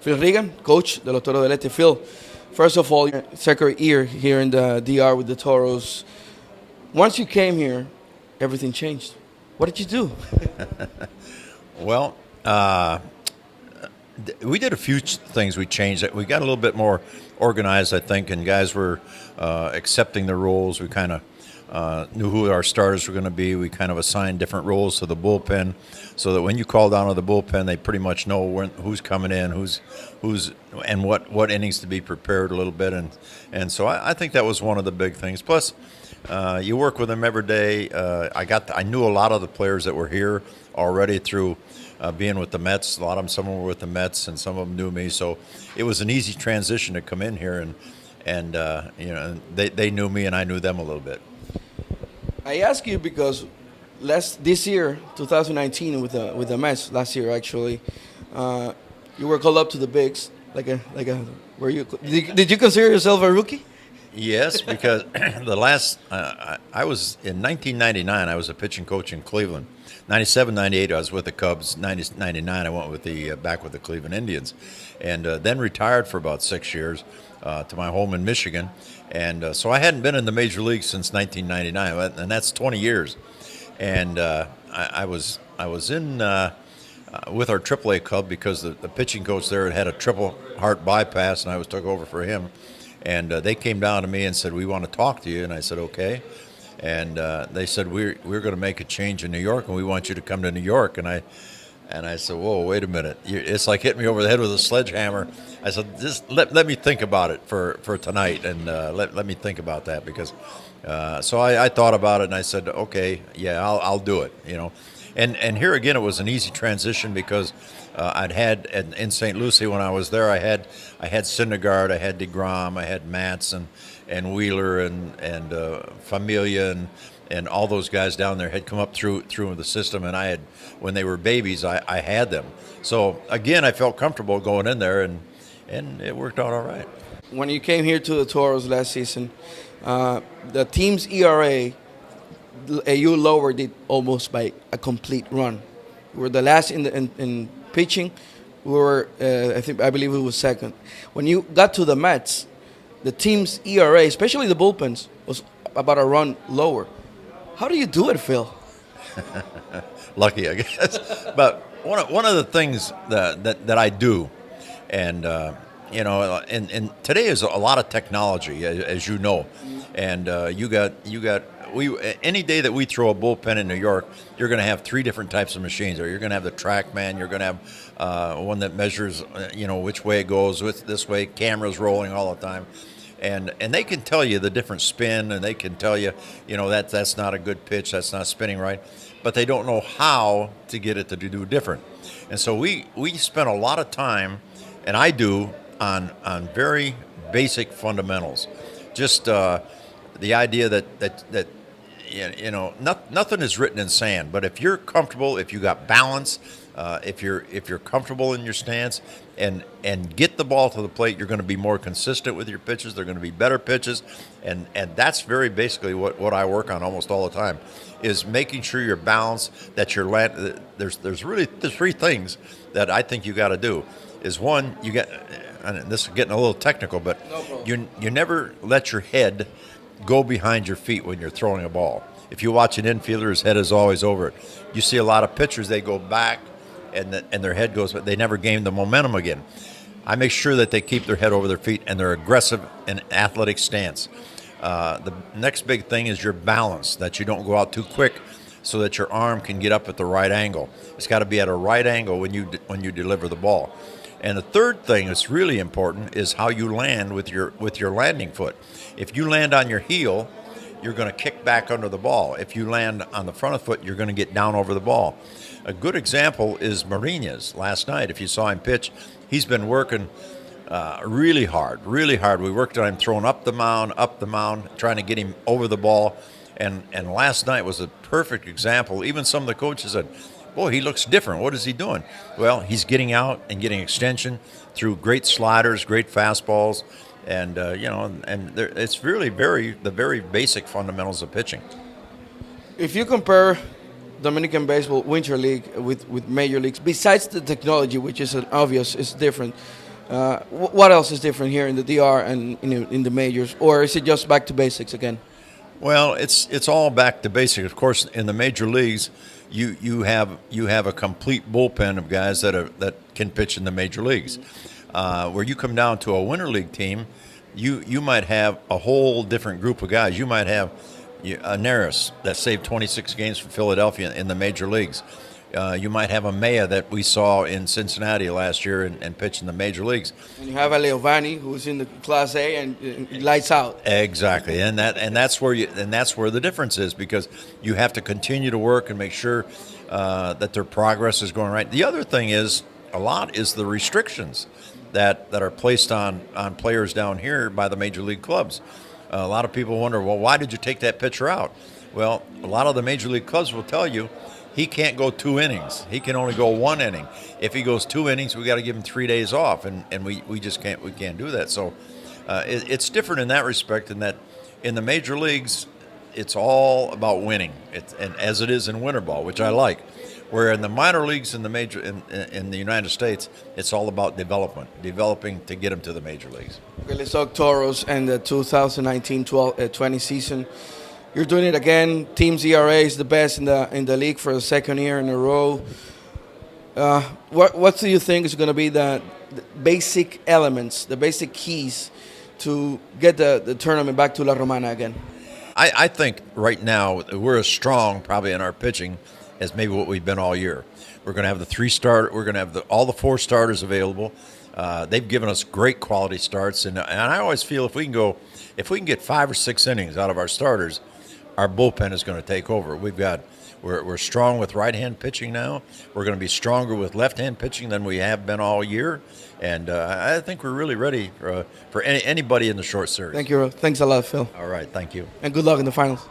Phil Regan, coach de los Toros del Este. Phil, first of all, your second year here in the DR with the Toros. Once you came here, everything changed. What did you do? Well, we did a few things. We changed it. We got a little bit more organized, I think, and guys were accepting the roles. We kind of knew who our starters were going to be. We kind of assigned different roles to the bullpen, so that when you call down to the bullpen, they pretty much know who's coming in, who's and what innings to be prepared a little bit, and so I think that was one of the big things. Plus, you work with them every day. I knew a lot of the players that were here already through being with the Mets. A lot of them, some were with the Mets, and some of them knew me. So it was an easy transition to come in here, and they knew me and I knew them a little bit. I ask you because this year, 2019, with the Mets, last year actually, you were called up to the bigs. Did you consider yourself a rookie? Yes, because I was in 1999. I was a pitching coach in Cleveland. 97, 98, I was with the Cubs. 99, I went with back with the Cleveland Indians, and then retired for about 6 years to my home in Michigan. And so I hadn't been in the major leagues since 1999, and that's 20 years. And I was in with our AAA club because the pitching coach there had a triple heart bypass, and I was took over for him. And they came down to me and said, "We want to talk to you." And I said, "Okay." And they said, "We're going to make a change in New York, and we want you to come to New York." And I said, "Whoa, wait a minute! It's like hitting me over the head with a sledgehammer." I said, "Just let me think about it for tonight, and let me think about that because." So I thought about it, and I said, "Okay, yeah, I'll do it." And here again, it was an easy transition because I'd had in St. Lucie when I was there, I had Syndergaard, I had DeGrom, I had Matz and Wheeler and Familia and all those guys down there had come up through the system, and I had, when they were babies, I had them. So again, I felt comfortable going in there, and it worked out all right. When you came here to the Toros last season, the team's ERA, you lowered it almost by a complete run. We were the last in pitching. We were, I believe it was second. When you got to the Mets, the team's ERA, especially the bullpens, was about a run lower. How do you do it, Phil? Lucky, I guess. But one of the things that I do, and and today is a lot of technology, as you know, and you got any day that we throw a bullpen in New York, you're going to have 3 different types of machines. Or you're going to have the TrackMan, you're going to have one that measures, which way it goes, this way, cameras rolling all the time, and they can tell you the different spin, and they can tell you, that's not a good pitch, that's not spinning right, but they don't know how to get it to do different. And so we spend a lot of time, and I do, on very basic fundamentals, just the idea that nothing is written in sand. But if you're comfortable, if you got balance, if you're comfortable in your stance, and get the ball to the plate, you're going to be more consistent with your pitches. They're going to be better pitches, and that's very basically what I work on almost all the time, is making sure you're balanced. That you're there's really 3 things that I think you got to do. Is one, you get, and this is getting a little technical, but you never let your head go behind your feet when you're throwing a ball. If you watch an infielder, his head is always over it. You see a lot of pitchers, they go back and their head goes, but they never gain the momentum again. I make sure that they keep their head over their feet and they're aggressive and athletic stance. The next big thing is your balance, that you don't go out too quick so that your arm can get up at the right angle. It's got to be at a right angle when you deliver the ball. And the third thing that's really important is how you land with your landing foot. If you land on your heel, you're going to kick back under the ball. If you land on the front of the foot, you're going to get down over the ball. A good example is Marinas last night. If you saw him pitch, he's been working really hard. We worked on him throwing up the mound, trying to get him over the ball. And last night was a perfect example. Even some of the coaches said, "Boy, he looks different. What is he doing?" Well, he's getting out and getting extension through great sliders, great fastballs, and it's really the very basic fundamentals of pitching. If you compare Dominican baseball winter league with major leagues, besides the technology, which is obvious, is different. What else is different here in the DR and in the majors, or is it just back to basics again? Well, it's all back to basics. Of course, in the major leagues, you have a complete bullpen of guys that can pitch in the major leagues. Where you come down to a winter league team, you might have a whole different group of guys. You might have a Neris that saved 26 games for Philadelphia in the major leagues. You might have a Maya that we saw in Cincinnati last year and pitched in the major leagues. And you have a Leovani who's in the Class A and lights out. Exactly, and that's where the difference is, because you have to continue to work and make sure that their progress is going right. The other thing is the restrictions that are placed on players down here by the major league clubs. A lot of people wonder, well, why did you take that pitcher out? Well, a lot of the major league clubs will tell you he can't go 2 innings. He can only go 1 inning. If he goes 2 innings, we got to give him 3 days off, and we just can't do that. So it's different in that respect, in that in the major leagues, it's all about winning. And as it is in winter ball, which I like. Where in the minor leagues in the United States, it's all about developing to get them to the major leagues. Okay, let's talk Toros and the 2019-20 season. You're doing it again. Team's ERA is the best in the league for the second year in a row. What do you think is going to be the basic elements, the basic keys to get the tournament back to La Romana again? I think right now we're as strong probably in our pitching as maybe what we've been all year. We're going to have We're going to have all the 4 starters available. They've given us great quality starts, and I always feel if we can get 5 or 6 innings out of our starters, our bullpen is going to take over. We're strong with right-hand pitching now. We're going to be stronger with left-hand pitching than we have been all year, and I think we're really ready for anybody in the short series. Thank you. Thanks a lot, Phil. All right, thank you. And good luck in the finals.